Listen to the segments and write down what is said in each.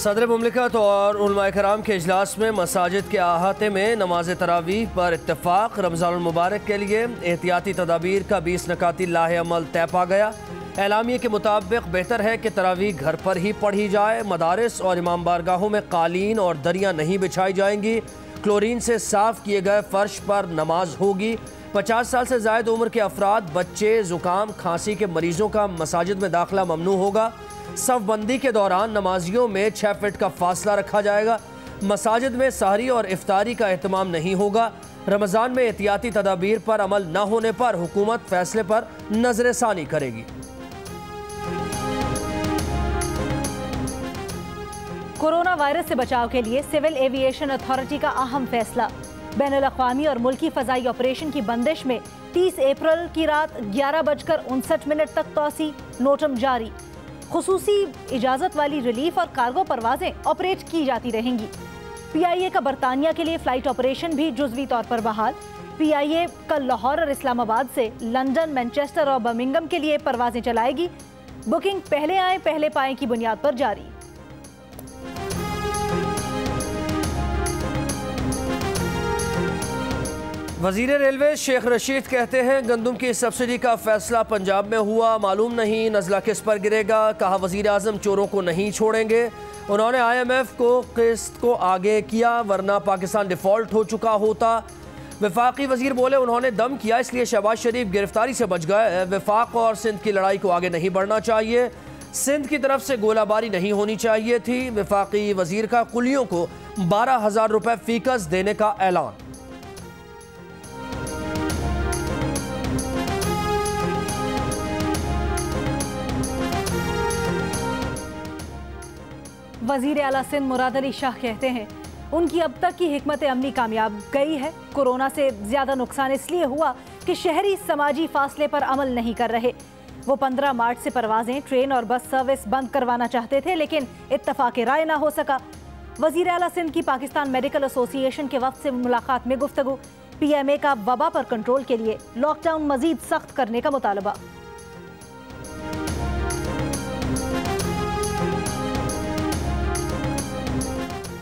सदर मुमलिकत और उलमाए कराम के इजलास में मसाजिद के अहाते में नमाज तरावीह पर इत्तफाक। रमज़ानुल मुबारक के लिए एहतियाती तदाबीर का 20 नकाती लाहे अमल तय पा गया। एलामिये के मुताबिक बेहतर है कि तरावीह घर पर ही पढ़ी जाए। मदारिस और इमाम बारगाहों में कालीन और दरियाँ नहीं बिछाई जाएंगी। क्लोरीन से साफ़ किए गए फ़र्श पर नमाज होगी। 50 साल से ज़ायद उम्र के अफराद, बच्चे, ज़ुकाम खांसी के मरीज़ों का मसाजिद में दाखिला ममनू होगा। सफ़बंदी के दौरान नमाजियों में 6 फीट का फासला रखा जाएगा। मसाजिद में सहरी और इफ्तारी का एहतमाम नहीं होगा। रमज़ान में एहतियाती तदाबीर पर अमल न होने पर हुकूमत फैसले पर नज़रसानी करेगी। कोरोना वायरस से बचाव के लिए सिविल एविएशन अथॉरिटी का अहम फैसला। बैनुल अक़वामी और मुल्की फ़ज़ाई ऑपरेशन की बंदिश में 30 अप्रैल की रात 11:59 तक तोसी। नोटम जारी। खुसूसी इजाज़त वाली रिलीफ और कार्गो परवाजें ऑपरेट की जाती रहेंगी। PIA का बरतानिया के लिए फ़्लाइट ऑपरेशन भी जुज़वी तौर पर बहाल। PIA कल लाहौर और इस्लामाबाद से लंदन, मैनचेस्टर और बर्मिंघम के लिए परवाजें चलाएगी। बुकिंग पहले आए पहले पाएं की बुनियाद पर जारी। वज़ीर रेलवे शेख रशीद कहते हैं गंदम की सब्सिडी का फैसला पंजाब में हुआ, मालूम नहीं नज़ला किस पर गिरेगा। कहा वज़ीर आज़म चोरों को नहीं छोड़ेंगे। उन्होंने IMF को किस्त को आगे किया, वरना पाकिस्तान डिफ़ॉल्ट हो चुका होता। वफाकी वज़ीर बोले उन्होंने दम किया इसलिए शहबाज शरीफ गिरफ्तारी से बच गए। वफाक और सिंध की लड़ाई को आगे नहीं बढ़ना चाहिए। सिंध की तरफ से गोलाबारी नहीं होनी चाहिए थी। वफाकी वज़ीर का कुलियों को 12,000 रुपये फ़ीकस देने का ऐलान। वज़ीर आला सिंध मुराद अली शाह कहते हैं उनकी अब तक की हिकमत अमली कामयाब गई है। कोरोना से ज़्यादा नुकसान इसलिए हुआ कि शहरी समाजी फासले पर अमल नहीं कर रहे। वो 15 मार्च से परवाजें, ट्रेन और बस सर्विस बंद करवाना चाहते थे, लेकिन इत्तफाक राय ना हो सका। वज़ीर आला सिंध की पाकिस्तान मेडिकल एसोसिएशन के वक्त से मुलाकात में गुफ्तगू। PMA का वबा पर कंट्रोल के लिए लॉकडाउन मजीद सख्त करने का मुतालबा।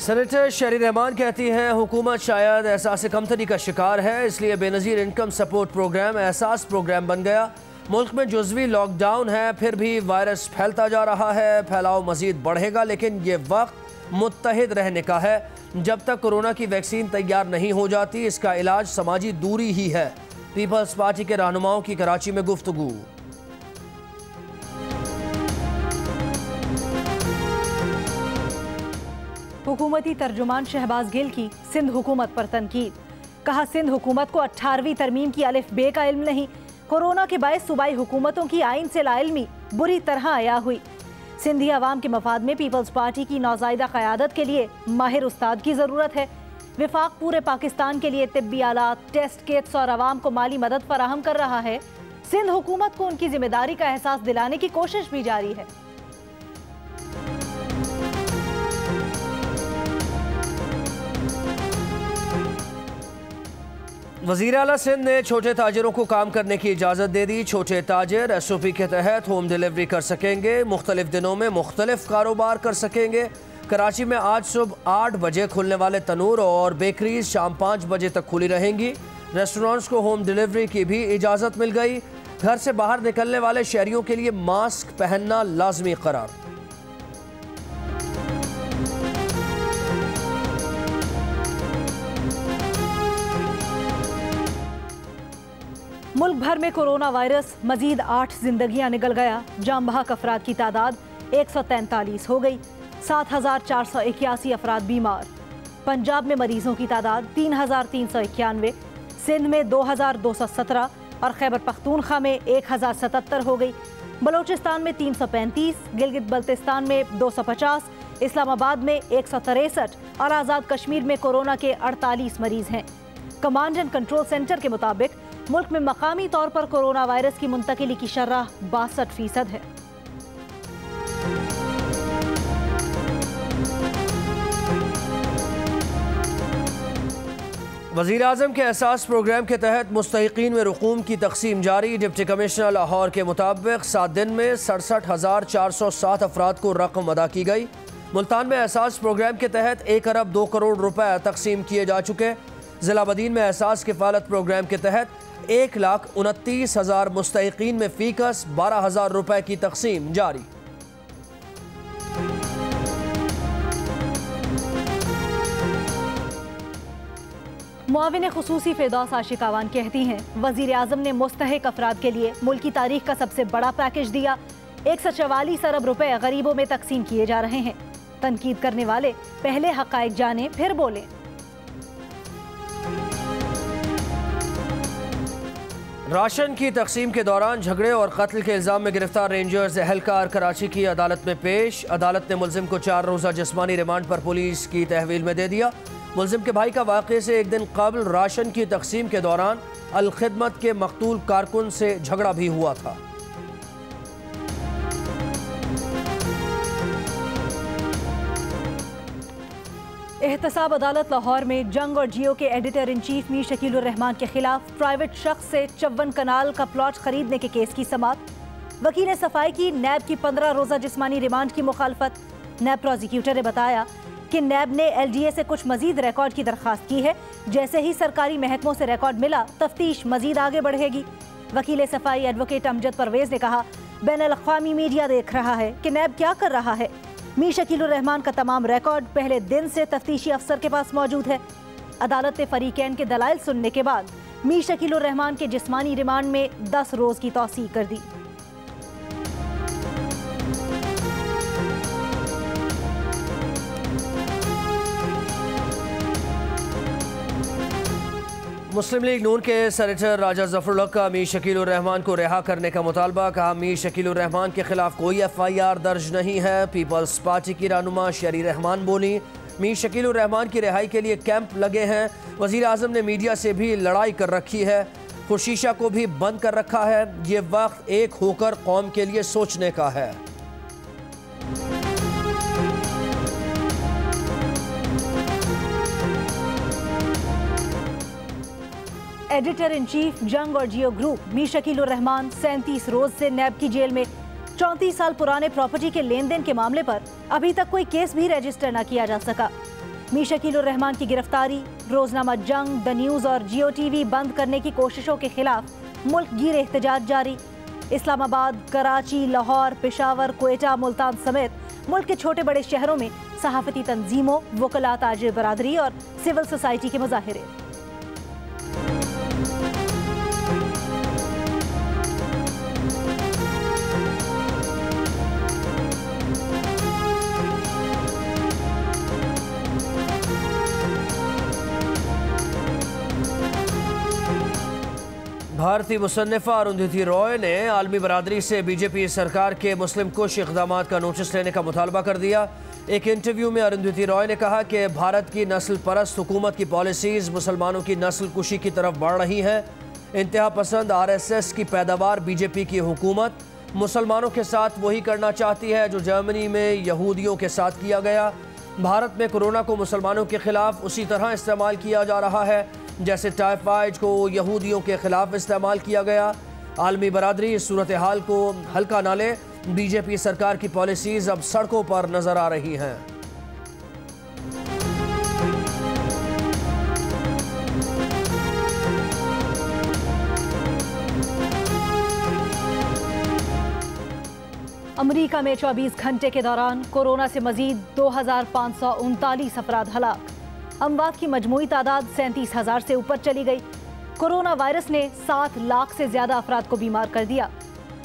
सेनेटर शरी रहमान कहती हैं हुकूमत शायद एहसास कमतरी का शिकार है, इसलिए बेनज़ीर इनकम सपोर्ट प्रोग्राम एहसास प्रोग्राम बन गया। मुल्क में जुज़वी लॉकडाउन है, फिर भी वायरस फैलता जा रहा है। फैलाव मज़ीद बढ़ेगा, लेकिन ये वक्त मुत्तहिद रहने का है। जब तक कोरोना की वैक्सीन तैयार नहीं हो जाती, इसका इलाज समाजी दूरी ही है। पीपल्स पार्टी के रहनुमाओं की कराची में गुफ्तगू। हुकूमती तर्जुमान शहबाज गिल की सिंध हुकूमत पर तनकीद। कहा सिंध हुकूमत को 18वीं तरमीम की अलिफ बे का इल्म नहीं। कोरोना के बायस सूबाई हुकूमतों की आइन से लाइल्मी बुरी तरह आया हुई। सिंधी अवाम के मफाद में पीपल्स पार्टी की नौज़ायदा क़यादत के लिए माहिर उस्ताद की ज़रूरत है। विफाक पूरे पाकिस्तान के लिए तिब्बी आलात, टेस्ट किट्स और अवाम को माली मदद फराहम कर रहा है। सिंध हुकूमत को उनकी जिम्मेदारी का एहसास दिलाने की कोशिश भी जारी है। वज़ीर आला सिंध ने छोटे ताजिरों को काम करने की इजाज़त दे दी। छोटे ताजिर SOP के तहत होम डिलीवरी कर सकेंगे, मुख्तलिफ दिनों में मुख्तलिफ कारोबार कर सकेंगे। कराची में आज सुबह 8 बजे खुलने वाले तनूर और बेकरीज शाम 5 बजे तक खुली रहेंगी। रेस्टोरेंट्स को होम डिलीवरी की भी इजाज़त मिल गई। घर से बाहर निकलने वाले शहरियों के लिए मास्क पहनना लाजमी करार। मुल्क भर में कोरोना वायरस मजीद 8 जिंदगियां निकल गया। जाम बहक अफराद की तादाद 143 हो गई। 7,481 अफराद बीमार। पंजाब में मरीजों की तादाद 3,391, सिंध में 2,217 और खैबर पख्तूनख्वा में 1,077 हो गई। बलोचिस्तान में 335, गिलगित बल्तिस्तान में 250, इस्लामाबाद में 163 और आज़ाद कश्मीर में कोरोना के 48 मरीज हैं। कमांड एंड कंट्रोल सेंटर के मुताबिक मुल्क में मकामी तौर पर कोरोना वायरस की मुंतकिली की शरह 62% है। वज़ीर आज़म के एहसास प्रोग्राम के तहत मुस्तहिकीन में रकूम की तकसीम जारी। डिप्टी कमिश्नर लाहौर के मुताबिक 7 दिन में 67,407 अफराद को रकम अदा की गई। मुल्तान में एहसास प्रोग्राम के तहत 1 अरब 2 करोड़ रुपए तकसीम किए जा चुके। जिला बदीन में एहसास किफालत प्रोग्राम के तहत 1,29,000 मुस्तहिकीन में फीकस 12,000 रुपए की तकसीम जारी। मुआविन खुसूसी फिरदौस आशिकावान कहती हैं, वजीर आजम ने मुस्तहिक अफराद के लिए मुल्क की तारीख का सबसे बड़ा पैकेज दिया। 144 अरब रुपए गरीबों में तकसीम किए जा रहे हैं। तनकीद करने वाले पहले हकायक जाने फिर बोले। राशन की तकसीम के दौरान झगड़े और कत्ल के इल्जाम में गिरफ्तार रेंजर्स एहलकार कराची की अदालत में पेश। अदालत ने मुलजिम को 4 रोज़ा जिस्मानी रिमांड पर पुलिस की तहवील में दे दिया। मुलजिम के भाई का वाक़े से एक दिन कबल राशन की तकसीम के दौरान अल-खिदमत के मकतूल कारकुन से झगड़ा भी हुआ था। एहतसाब अदालत लाहौर में जंग और जियो के editor in chief Mir Shakilur Rahman के खिलाफ प्राइवेट शख्स से 54 कनाल का प्लॉट खरीदने के केस की समाअत। वकील सफाई की नैब की 15 रोज़ा जिस्मानी रिमांड की मुखालफत। नैब प्रोसिक्यूटर ने बताया कि नैब ने LGA से कुछ मजीद रिकॉर्ड की दरख्वास्त की है। जैसे ही सरकारी महकमों से रिकॉर्ड मिला, तफ्तीश मजीद आगे बढ़ेगी। वकील सफाई एडवोकेट अमजद परवेज ने कहा, बैनुल-अक़वामी मीडिया देख रहा है कि नैब क्या कर रहा है। मीर शकीलुर रहमान का तमाम रिकॉर्ड पहले दिन से तफ्तीशी अफसर के पास मौजूद है। अदालत ने फरीकैन के दलाइल सुनने के बाद मीर शकीलुर रहमान के जिस्मानी रिमांड में 10 रोज़ की तौसीक कर दी। मुस्लिम लीग नून के सेनेटर राजा जफरुल हक का मीर शकीलुर रहमान को रिहा करने का मुतालबा। कहा, मीर शकीलुर रहमान के खिलाफ कोई FIR दर्ज नहीं है। पीपल्स पार्टी की रहनुमा शरी रहमान बोली, मीर शकीलुर रहमान की रिहाई के लिए कैंप लगे हैं। वजीर आजम ने मीडिया से भी लड़ाई कर रखी है, खुशीशा को भी बंद कर रखा है। ये वक्त एक होकर कौम के लिए सोचने का है। एडिटर इन चीफ जंग और जियो ग्रुप मीर शकीलुर रहमान 37 रोज से नैब की जेल में 34 साल पुराने प्रॉपर्टी के लेन देन के मामले पर अभी तक कोई केस भी रजिस्टर न किया जा सका। मीर शकीलुर रहमान की गिरफ्तारी, रोजनामा जंग, द न्यूज़ और जियो TV बंद करने की कोशिशों के खिलाफ मुल्क गिर एहतजाज जारी। इस्लामाबाद, कराची, लाहौर, पेशावर, क्वेटा, मुल्तान समेत मुल्क के छोटे बड़े शहरों में सहाफती तंजीमों, वकला, ताजिर बरादरी और सिविल सोसाइटी के मुजाहिरे। भारतीय मुसन्निफा अरुंधति रॉय ने आलमी बरादरी से BJP सरकार के मुस्लिम कुश इक़दामात का नोटिस लेने का मुतालबा कर दिया। एक इंटरव्यू में अरुंधति रॉय ने कहा कि भारत की नस्ल परस्त हुकूमत की पॉलिसीज़ मुसलमानों की नस्ल कुशी की तरफ बढ़ रही हैं। इंतहा पसंद RSS की पैदावार BJP की हुकूमत मुसलमानों के साथ वही करना चाहती है जो जर्मनी में यहूदियों के साथ किया गया। भारत में कोरोना को मुसलमानों के खिलाफ उसी तरह इस्तेमाल किया जा रहा है जैसे टाइफाइड को यहूदियों के खिलाफ इस्तेमाल किया गया। आलमी बरादरी इस सूरत हाल को हल्का ना ले। BJP सरकार की पॉलिसीज़ अब सड़कों पर नजर आ रही हैं। अमरीका में 24 घंटे के दौरान कोरोना से मजीद 2539 अफराद हलाक। अमवात की मजमूई तादाद 37,000 से ऊपर चली गई। कोरोना वायरस ने 7 लाख से ज्यादा अफराद को बीमार कर दिया।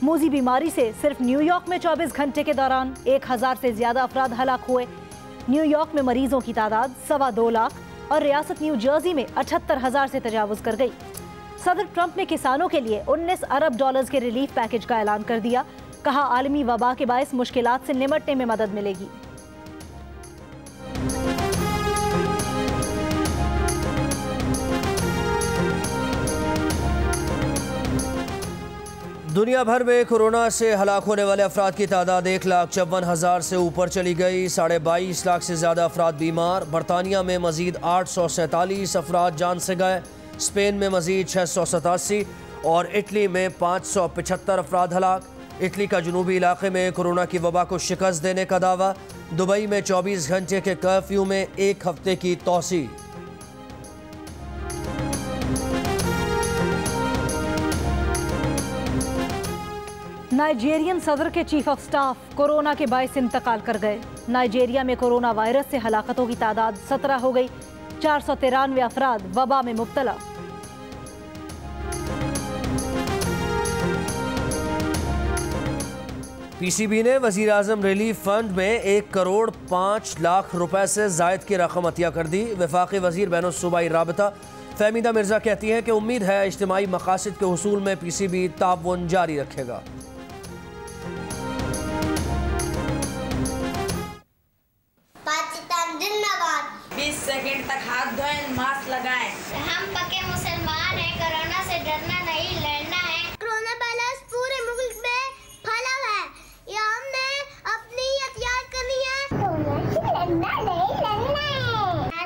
मूजी बीमारी से सिर्फ न्यूयॉर्क में 24 घंटे के दौरान 1000 से ज्यादा अफराद हलाक हुए। न्यूयॉर्क में मरीजों की तादाद 2.25 लाख और रियासत न्यू जर्सी में 78,000 से तजावुज कर गई। सदर ट्रंप ने किसानों के लिए 19 अरब डॉलर्स के रिलीफ पैकेज का ऐलान कर दिया। कहा, आलमी वबा के बायस मुश्किलात से निपटने में मदद मिलेगी। दुनिया भर में कोरोना से हलाक होने वाले अफराद की तादाद 1,54,000 से ऊपर चली गई। 22.5 लाख से ज़्यादा अफराद बीमार। बरतानिया में मजीद 847 अफराद जान से गए। स्पेन में मजीद 687 और इटली में 575 अफराद हलाक। इटली का जनूबी इलाके में कोरोना की वबा को शिकस्त देने का दावा। दुबई में 24 घंटे के कर्फ्यू में 1 हफ्ते की तौसी। नाइजीरियन सदर के चीफ ऑफ स्टाफ कोरोना के बायस इंतकाल कर गए। नाइजीरिया में कोरोना वायरस से हलाकतों की तादाद 17 हो गई। 493 अफराद वबा में मुब्तला। पीसीबी ने वजीर आजम रिलीफ फंड में 1 करोड़ 5 लाख रुपए से जायद की रकम अतिया कर दी। वफाकी वजीर बैनुल सूबाई राबता फहमीदा मिर्जा कहती हैं कि उम्मीद है इज्तिमाई मकासद के हुसूल में पीसीबी ताउन जारी रखेगा। 20 सेकंड तक हाथ धोएं, मास्क लगाएं। हम पक्के मुसलमान हैं, कोरोना से डरना नहीं, लड़ना है। कोरोना वायरस पूरे मुल्क में फैला है, ये हमने अपनी एहतियात करनी है। कोरोना से डरना नहीं, लड़ना है।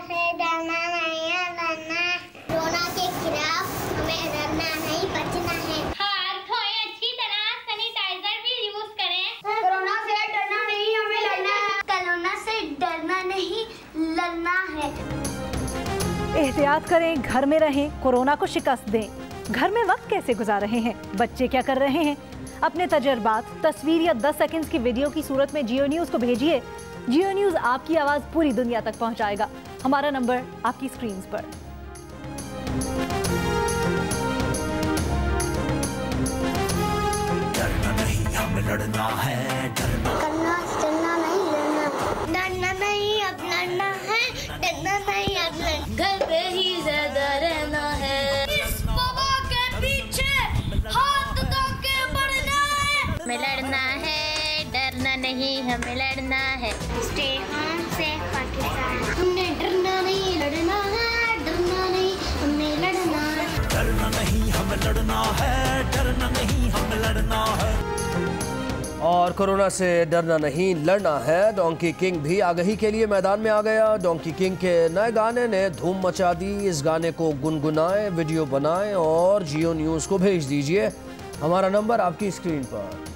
से डरना नहीं है, लड़ना है। कोरोना के खिलाफ हमें डरना नहीं, बचना है। हाथ धोएं अच्छी तरह, सैनिटाइजर भी यूज करें। कोरोना से डरना नहीं, हमें लड़ना है। कोरोना से डरना नहीं, लड़ना है। एहतियात करें, घर में रहें, कोरोना को शिकस्त दें। घर में वक्त कैसे गुजार रहे हैं, बच्चे क्या कर रहे हैं? अपने तजर्बात तस्वीर या 10 सेकंड्स की वीडियो की सूरत में जियो न्यूज़ को भेजिए। जियो न्यूज़ आपकी आवाज़ पूरी दुनिया तक पहुंचाएगा। हमारा नंबर आपकी स्क्रीन पर। डरना नहीं, हमें लड़ना है। डरना डरना नहीं, अब लड़ना है। डरना नहीं, अब लड़ना। घर पे ही ज्यादा रहना है। इस वबा के पीछे हाथ धो के बढ़ना है। हमें लड़ना है, डरना नहीं, हमें लड़ना है। स्टे होम से पाकिस्तान। हमने डरना नहीं, लड़ना है। डरना नहीं, हमें लड़ना है। डरना नहीं, हमें लड़ना है। डरना नहीं, हमें लड़ना है। और कोरोना से डरना नहीं, लड़ना है। डोंकी किंग भी आगही के लिए मैदान में आ गया। डोंकी किंग के नए गाने ने धूम मचा दी। इस गाने को गुनगुनाएं, वीडियो बनाएं और जियो न्यूज़ को भेज दीजिए। हमारा नंबर आपकी स्क्रीन पर।